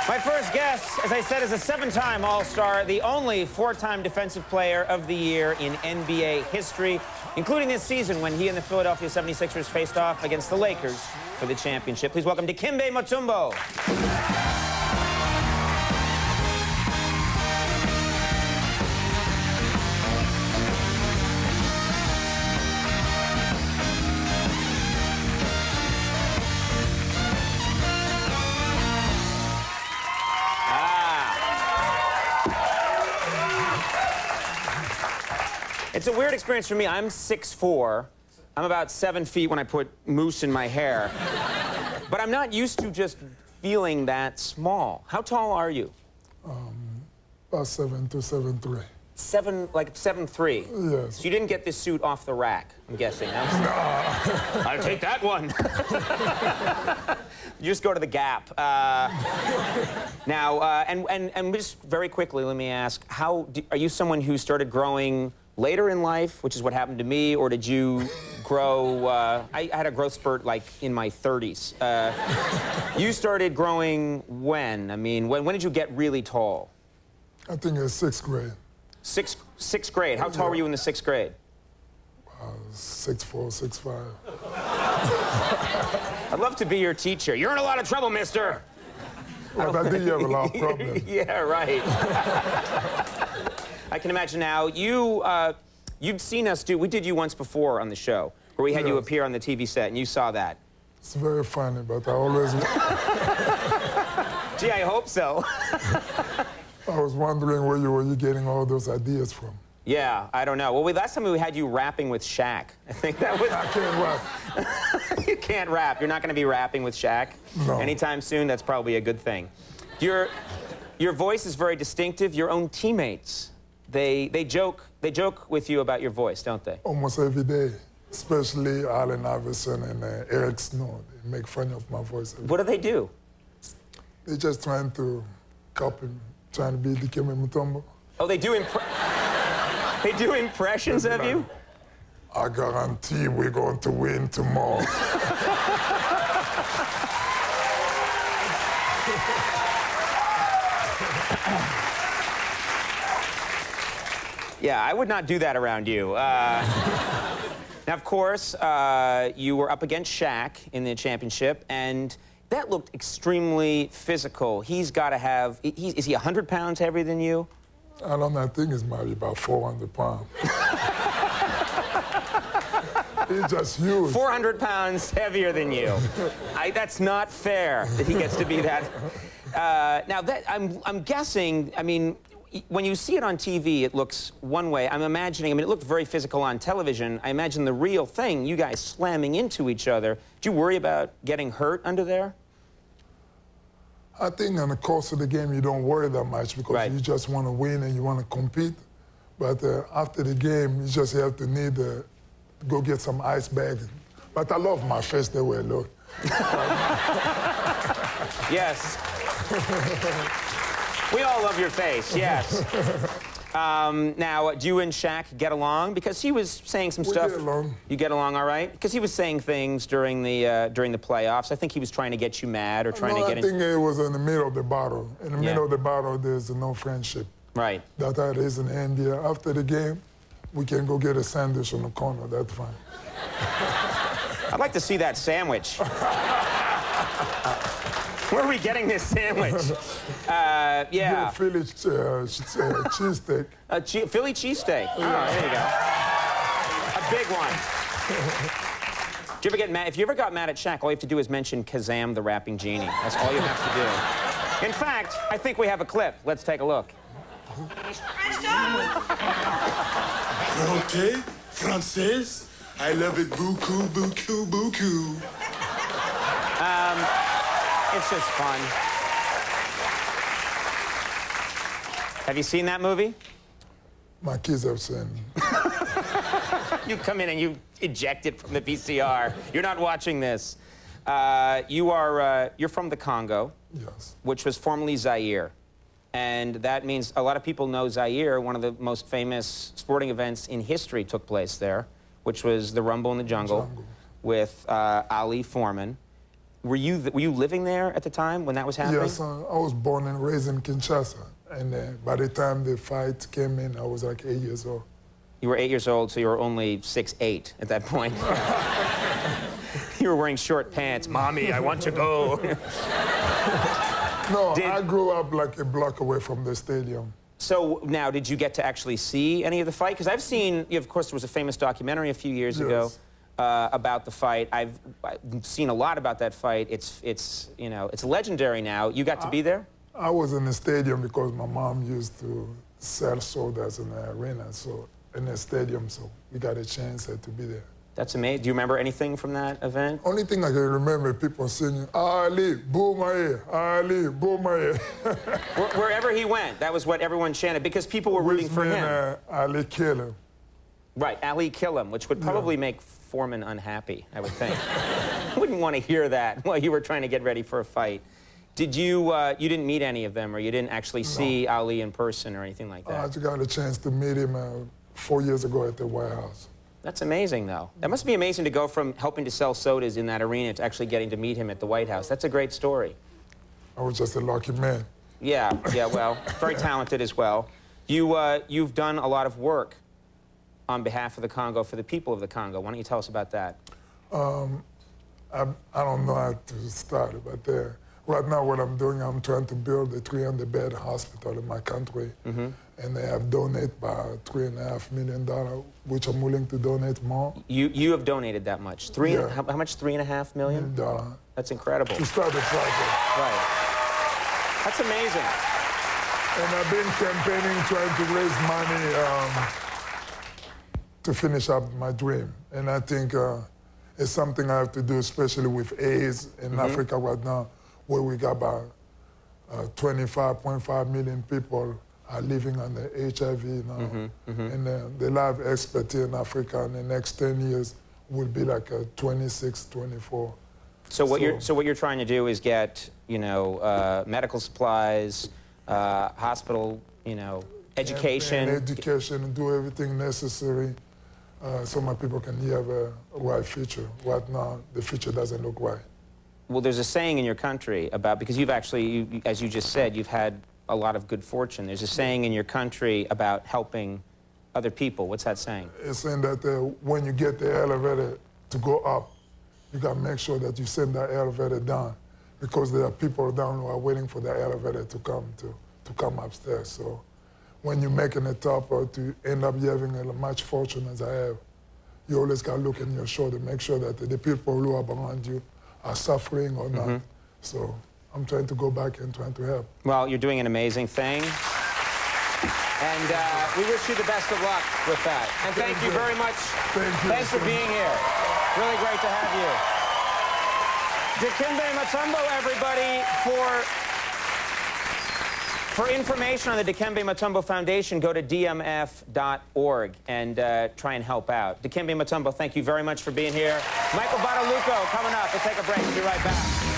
My first guest, as I said, is a 7-time All-Star, the only 4-time Defensive Player of the Year in NBA history, including this season when he and the Philadelphia 76ers faced off against the Lakers for the championship. Please welcome Dikembe Mutombo. It's a weird experience for me. I'm 6'4". I'm about 7 feet when I put mousse in my hair. But I'm not used to just feeling that small. How tall are you? About 7'2", 7'3". Like 7'3". Yes. So you didn't get this suit off the rack, I'm guessing. Nah. I'll take that one. You just go to the Gap. Now, and just very quickly, let me ask, are you someone who started growing later in life, which is what happened to me, or did you grow, I had a growth spurt like in my 30s. You started growing when? I mean, when did you get really tall? I think it's 6th grade. Sixth grade. How tall were you in the 6th grade? 6'4", 6'5". I'd love to be your teacher. You're in a lot of trouble, mister. Well, I think you have a lot of problems. Yeah, right. I can imagine now. You'd seen us we did you once before on the show, where we had you appear on the TV set, and you saw that. It's very funny, but I always... Gee, I hope so. I was wondering where you were getting all those ideas from. Yeah, I don't know. Well, last time we had you rapping with Shaq. I think that was... I can't rap. You can't rap. You're not going to be rapping with Shaq? No. Anytime soon? That's probably a good thing. Your voice is very distinctive. Your own teammates, they joke with you about your voice, don't they? Almost every day, especially Allen Iverson and Eric Snow. They make fun of my voice. What do they do? They're just trying to copy me, trying to be Dikembe Mutombo. Oh, they do impressions of you? I guarantee we're going to win tomorrow. Yeah, I would not do that around you. Now, of course, you were up against Shaq in the championship, and that looked extremely physical. He's got to have... Is he 100 pounds heavier than you? I don't know. I think he's maybe about 400 pounds. He's just huge. 400 pounds heavier than you. That's not fair that he gets to be that. Now, I'm guessing, I mean, when you see it on TV, it looks one way. I'm imagining, I mean, it looked very physical on television. I imagine the real thing, you guys slamming into each other. Do you worry about getting hurt under there? I think in the course of the game, you don't worry that much because you just want to win and you want to compete. But after the game, you just have to need to go get some ice bags. But I love my face the way it looks. Yes. We all love your face, yes. Now, do you and Shaq get along? Because he was saying some stuff. We get along. You get along all right? Because he was saying things during the playoffs. I think he was trying to get you mad or trying to get... I think it was in the middle of the battle. In the middle of the battle, there's no friendship. Right. That is in India. After the game, we can go get a sandwich on the corner. That's fine. I'd like to see that sandwich. Where are we getting this sandwich? Yeah. Philly cheesesteak. Philly cheesesteak. Oh, there you go. A big one. Do you ever get mad? If you ever got mad at Shaq, all you have to do is mention Kazam the Rapping Genie. That's all you have to do. In fact, I think we have a clip. Let's take a look. Okay, Française. I love it. Beaucoup, beaucoup, beaucoup. It's just fun. Have you seen that movie? My kids have seen. You come in and you eject it from the VCR. You're not watching this. You're from the Congo. Yes. Which was formerly Zaire. And that means a lot of people know Zaire. One of the most famous sporting events in history took place there, which was the Rumble in the Jungle. With Ali Foreman. Were you living there at the time when that was happening? Yes, I was born and raised in Kinshasa. And by the time the fight came in, I was like 8 years old. You were 8 years old, so you were only 6'8" at that point. You were wearing short pants. Mommy, I want to go. No, I grew up like a block away from the stadium. So now, did you get to actually see any of the fight? Because I've seen, of course, there was a famous documentary a few years ago about the fight. I've seen a lot about that fight. It's legendary now. You got to be there? I was in the stadium because my mom used to sell sodas in the arena, so in the stadium, so we got a chance to be there. That's amazing. Do you remember anything from that event? Only thing I can remember, people singing, Ali, Boomaye, Ali, Boomaye. Wherever he went, that was what everyone chanted, because people were rooting for him. Ali kill him. Right, Ali kill him, which would probably make Foreman unhappy, I would think. Wouldn't want to hear that while you were trying to get ready for a fight. Did you, you didn't meet any of them, or you didn't actually see Ali in person or anything like that? I just got a chance to meet him 4 years ago at the White House. That's amazing, though. That must be amazing to go from helping to sell sodas in that arena to actually getting to meet him at the White House. That's a great story. I was just a lucky man. Yeah, well, very talented as well. You've done a lot of work on behalf of the Congo, for the people of the Congo. Why don't you tell us about that? I don't know how to start, but right now what I'm doing, I'm trying to build a 300-bed hospital in my country. And they have donated about $3.5 million, which I'm willing to donate more. You have donated that much? How much? $3.5 million? That's incredible. To start the project. Right. That's amazing. And I've been campaigning, trying to raise money to finish up my dream. And I think it's something I have to do, especially with AIDS in Africa right now, where we got about 25.5 million people are living on the HIV now. And the life expectancy in Africa in the next 10 years will be like 26, 24. So what you're trying to do is get, medical supplies, hospital, education. And education, and do everything necessary so my people can have a right future. Right now, the future doesn't look right. Well, there's a saying in your country about, because you've actually, as you just said, you've had a lot of good fortune. There's a saying in your country about helping other people. What's that saying? It's saying that when you get the elevator to go up, you got to make sure that you send that elevator down, because there are people down who are waiting for the elevator to come upstairs. So when you're making it top or to end up having as much fortune as I have, you always got to look in your shoulder, make sure that the people who are behind you are suffering or not. So I'm trying to go back and trying to help. Well, you're doing an amazing thing. And we wish you the best of luck with that. And thank you very much. Thanks for being here. Really great to have you. Dikembe Mutombo, everybody, for information on the Dikembe Mutombo Foundation, go to dmf.org and try and help out. Dikembe Mutombo, thank you very much for being here. Michael Badalucco coming up. We'll take a break. We'll be right back.